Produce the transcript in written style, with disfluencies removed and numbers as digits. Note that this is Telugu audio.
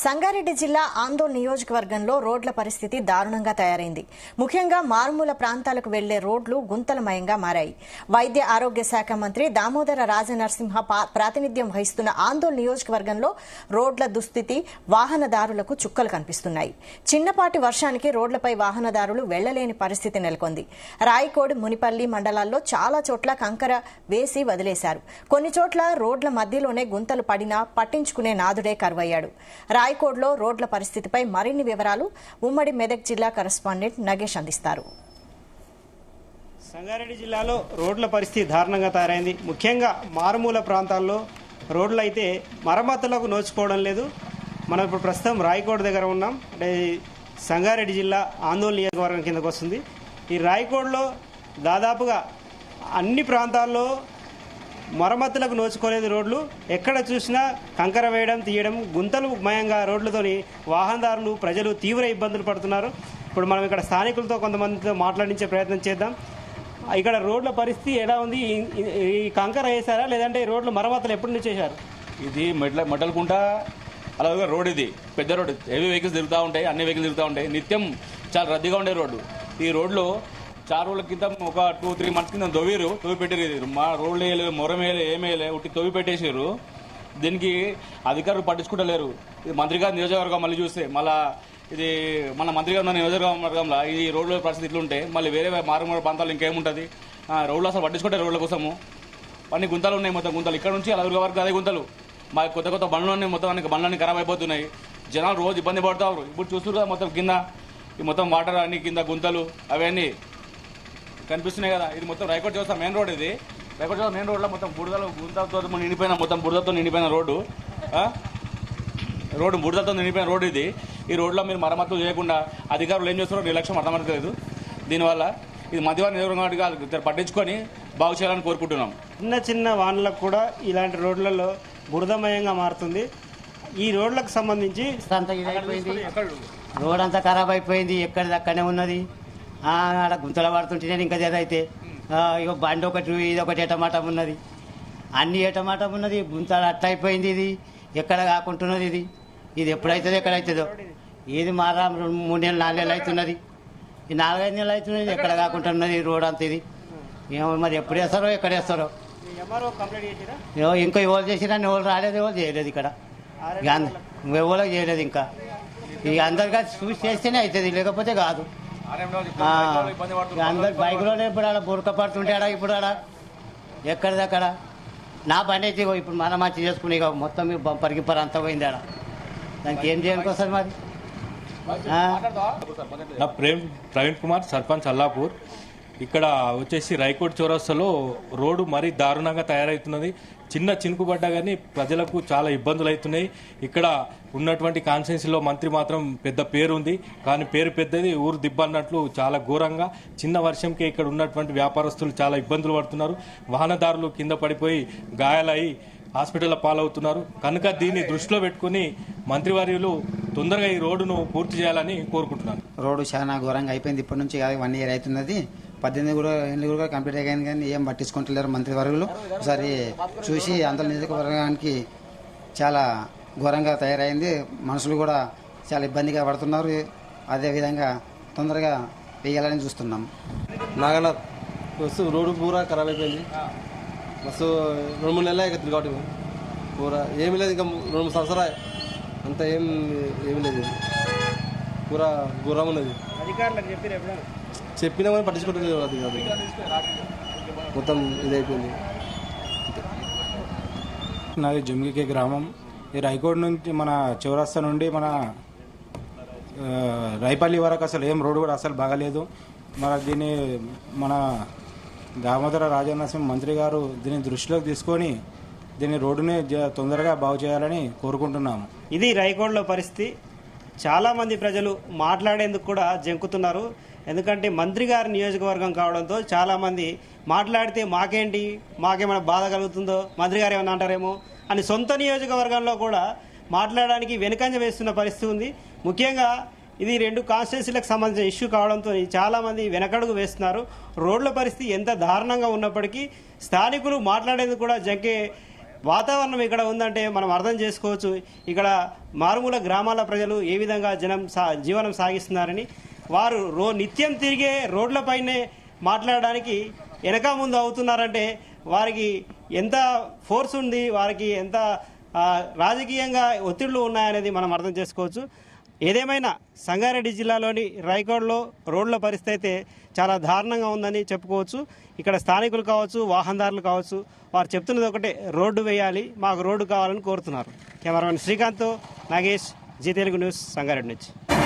సంగారెడ్డి జిల్లా ఆందోళన నియోజకవర్గంలో రోడ్ల పరిస్థితి దారుణంగా తయారైంది. ముఖ్యంగా మారుమూల ప్రాంతాలకు వెళ్లే రోడ్లు గుంతలమయంగా మారాయి. వైద్య ఆరోగ్య శాఖ మంత్రి దామోదర రాజనరసింహ ప్రాతినిధ్యం వహిస్తున్న ఆందోళన నియోజకవర్గంలో రోడ్ల దుస్థితి వాహనదారులకు చుక్కలు కనిపిస్తున్నాయి. చిన్నపాటి వర్షానికి రోడ్లపై వాహనదారులు వెళ్లలేని పరిస్థితి నెలకొంది. రాయకోడ్, మునిపల్లి మండలాల్లో చాలా చోట్ల కంకర వేసి వదిలేశారు. కొన్ని చోట్ల రోడ్ల మధ్యలోనే గుంతలు పడినా పట్టించుకునే నాదుడే కరువయ్యాడు. రాయకోడ్లో రోడ్ల పరిస్థితిపై మరిన్ని వివరాలు ఉమ్మడి మెదక్ జిల్లా కరెస్పాండెంట్ నగేష్ అందిస్తారు. సంగారెడ్డి జిల్లాలో రోడ్ల పరిస్థితి దారుణంగా తయారైంది. ముఖ్యంగా మారుమూల ప్రాంతాల్లో రోడ్లు అయితే మరమ్మతులకు నోచుకోవడం లేదు. మనం ఇప్పుడు ప్రస్తుతం రాయకోడ్ దగ్గర ఉన్నాం. అంటే సంగారెడ్డి జిల్లా ఆందోళన నియోజకవర్గం కిందకు వస్తుంది. ఈ రాయకోడ్లో దాదాపుగా అన్ని ప్రాంతాల్లో మరమ్మతులకు నోచుకోలేదు. రోడ్లు ఎక్కడ చూసినా కంకర వేయడం, తీయడం, గుంతలు మయంగా రోడ్లతోని వాహనదారులు, ప్రజలు తీవ్ర ఇబ్బందులు పడుతున్నారు. ఇప్పుడు మనం ఇక్కడ స్థానికులతో కొంతమందితో మాట్లాడించే ప్రయత్నం చేద్దాం. ఇక్కడ రోడ్ల పరిస్థితి ఎలా ఉంది? ఈ కంకర వేసారా లేదంటే రోడ్లు మరమ్మతులు ఎప్పటి నుంచి చేశారు? ఇది మెటల్కుంట అలాగే రోడ్, ఇది పెద్ద రోడ్. హెవీ వెహికల్స్ తిరుగుతూ ఉంటాయి, అన్ని వెహికల్స్ తిరుగుతూ ఉంటాయి. నిత్యం చాలా రద్దీగా ఉండే రోడ్డు. ఈ రోడ్లు 4 రోజుల క్రితం ఒక 2-3 మంత్స్ కింద తవ్వి పెట్టారు. మా రోడ్లు వేయలేదు, మొరమేయలే, ఏమేయలే, ఉట్టి తవ్వి పెట్టేసారు. దీనికి అధికారులు పట్టించుకుంటలేరు. ఇది మంత్రి గారి నియోజకవర్గం మళ్ళీ చూస్తే మళ్ళీ ఇది మన మంత్రి గారు ఉన్న నియోజకవర్గంలో ఈ రోడ్ల పరిస్థితి ఇట్లుంటే మళ్ళీ వేరే మారుమూల ప్రాంతాలు ఇంకేముంటుంది? రోడ్లు అసలు పట్టించుకుంటారు. రోడ్ల కోసము అన్ని గుంతలు ఉన్నాయి. మొత్తం గుంతలు ఇక్కడ నుంచి అలా వరకు అదే గుంతలు. మా కొత్త బండ్లు ఉన్నాయి. మొత్తం అన్ని బండ్లన్నీ ఖరాబ్ అయిపోతున్నాయి. జనాలు రోజు ఇబ్బంది పడతారు. ఇప్పుడు చూస్తున్నారు మొత్తం కింద ఈ మొత్తం వాటర్ అన్ని కింద గుంతలు అవన్నీ కనిపిస్తున్నాయి కదా. ఇది మొత్తం రాయకోట్ చౌరస్తా మెయిన్ రోడ్. ఇది రాయకోట్ చౌరస్తా మెయిన్ రోడ్లో మొత్తం బురదతో నిండిపోయిన బురదతో నిండిపోయిన రోడ్డు బురదతో నిండిపోయిన రోడ్డు ఇది. ఈ రోడ్లో మీరు మరమ్మతులు చేయకుండా అధికారులు ఏం చేస్తున్నారో నిర్లక్ష్యం అర్థమవుతలేదు. దీనివల్ల ఇది మధ్యవారి నియోజకవర్గం పట్టించుకొని బాగు చేయాలని కోరుకుంటున్నాం. చిన్న వాహనాలకు కూడా ఇలాంటి రోడ్లలో బురదమయంగా మారుతుంది. ఈ రోడ్లకు సంబంధించి రోడ్ అంతా ఖరాబ్ అయిపోయింది. ఎక్కడిదక్కడనే ఉన్నది. ఆడ గుంతలు పడుతుంటే ఇంకా ఏదైతే ఇక బండి ఒకటి, ఇది ఒకటి ఎటమాటం ఉన్నది. అన్ని ఎటమాటం ఉన్నది. గుంతలు అట్ట అయిపోయింది. ఇది ఎక్కడ కాకుంటున్నది. ఇది ఎప్పుడైతుందో ఎక్కడైతుందో. ఇది మారా 3 నెలలు 4 నెలలు అవుతున్నది. ఈ 4-5 నెలలు అవుతున్నది. ఎక్కడ కాకుంటున్నది రోడ్ అంత. ఇది ఏమో మరి ఎప్పుడు వేస్తారో ఎక్కడ వేస్తారో. ఇంకా ఎవరు చేసినా ఎవరు రాలేదు, ఎవరు చేయలేదు. ఇక్కడ ఎవరో చేయలేదు. ఇంకా ఇక అందరికీ చూసి చేస్తేనే అవుతుంది, లేకపోతే కాదు. అందరు బైక్లోనే ఇప్పుడు ఆడ బురక పడుతుంటే ఆడ ఇప్పుడు ఆడ ఎక్కడిదక్కడ. నా బండి అయితే ఇప్పుడు మనం మంచి చేసుకుని ఇక మొత్తం బంపర్ గిప్పర్ అంతా పోయింది. ఆడ దానికి ఏం చేయడానికి వస్తుంది మరి? నా ప్రవీణ్ కుమార్, సర్పంచ్ అల్లాపూర్. ఇక్కడ వచ్చేసి రాయకోట్ చౌరస్తాలో రోడ్డు మరీ దారుణంగా తయారవుతున్నది. చిన్న చినుకు పడ్డా కానీ ప్రజలకు చాలా ఇబ్బందులు అవుతున్నాయి. ఇక్కడ ఉన్నటువంటి కాన్స్టిట్యున్సీలో మంత్రి మాత్రం పెద్ద పేరు ఉంది, కానీ పేరు పెద్దది ఊరు దిబ్బన్నట్లు చాలా ఘోరంగా చిన్న వర్షంకే ఇక్కడ ఉన్నటువంటి వ్యాపారస్తులు చాలా ఇబ్బందులు పడుతున్నారు. వాహనదారులు కింద పడిపోయి గాయాలై హాస్పిటల్లో పాలవుతున్నారు. కనుక దీన్ని దృష్టిలో పెట్టుకుని మంత్రివర్యులు తొందరగా ఈ రోడ్డును పూర్తి చేయాలని కోరుకుంటున్నాను. రోడ్డు చాలా ఘోరంగా అయిపోయింది. ఇప్పటి నుంచి 1 ఇయర్ అవుతున్నది. 18 ఏళ్ళు కూడా కంప్లీట్ అయ్యాను, కానీ ఏం పట్టించుకుంటలేరు మంత్రివర్గులు. ఒకసారి చూసి ఆందోళన నియోజకవర్గానికి చాలా ఘోరంగా తయారైంది. మనుషులు కూడా చాలా ఇబ్బందిగా పడుతున్నారు. అదేవిధంగా తొందరగా వేయాలని చూస్తున్నాం. నాగనాథ్ బస్సు రోడ్డు పూరా ఖరాబ్ అయిపోయింది. బస్సు 2-3 నెలలు అవుతుంది కాబట్టి పూరా ఏమీ లేదు. ఇంకా 2-3 సంవత్సరాలు అంతా ఏమీ లేదు. పూరా ఘోరంగా ఉన్నది. అధికారులకు చెప్పినా కానీ పట్టించుకోవట్లేదు. అది కాదు, మొత్తం ఇదైపోయింది. నాది జుమ్గికే గ్రామం. ఈ రాయకోడ్ నుంచి మన చౌరస్తా నుండి మన రైపల్లి వరకు అసలు ఏం రోడ్డు కూడా అసలు బాగాలేదు. దీన్ని మన దామోదర రాజనరసింహ మంత్రి గారు దీన్ని దృష్టిలోకి తీసుకొని దీన్ని రోడ్డుని తొందరగా బాగు చేయాలని కోరుకుంటున్నాము. ఇది రాయకోడ్లో పరిస్థితి. చాలామంది ప్రజలు మాట్లాడేందుకు కూడా జంకుతున్నారు. ఎందుకంటే మంత్రి గారి నియోజకవర్గం కావడంతో చాలామంది మాట్లాడితే మాకేమైనా బాధ కలుగుతుందో, మంత్రి గారు ఏమైనా అంటారేమో అని సొంత నియోజకవర్గంలో కూడా మాట్లాడడానికి వెనుకంజ వేస్తున్న పరిస్థితి ఉంది. ముఖ్యంగా ఇది 2 కాన్స్టిట్యున్సీలకు సంబంధించిన ఇష్యూ కావడంతో చాలామంది వెనకడుగు వేస్తున్నారు. రోడ్ల పరిస్థితి ఎంత దారుణంగా ఉన్నప్పటికీ స్థానికులు మాట్లాడేందుకు కూడా జంకే వాతావరణం ఇక్కడ ఉందంటే మనం అర్థం చేసుకోవచ్చు ఇక్కడ మారుమూల గ్రామాల ప్రజలు ఏ విధంగా జీవనం సాగిస్తున్నారని. వారు నిత్యం తిరిగే రోడ్లపైనే మాట్లాడడానికి వెనక ముందు అవుతున్నారంటే వారికి ఎంత ఫోర్స్ ఉంది, వారికి ఎంత రాజకీయంగా ఒత్తిళ్లు ఉన్నాయనేది మనం అర్థం చేసుకోవచ్చు. ఏదేమైనా సంగారెడ్డి జిల్లాలోని రాయకోడ్లో రోడ్ల పరిస్థితి అయితే చాలా దారుణంగా ఉందని చెప్పుకోవచ్చు. ఇక్కడ స్థానికులు కావచ్చు, వాహనదారులు కావచ్చు, వారు చెప్తున్నది ఒకటే, రోడ్డు వేయాలి, మాకు రోడ్డు కావాలని కోరుతున్నారు. Cameraman Srikanth, Nagesh, Zee Telugu news, Sangareddy నుంచి.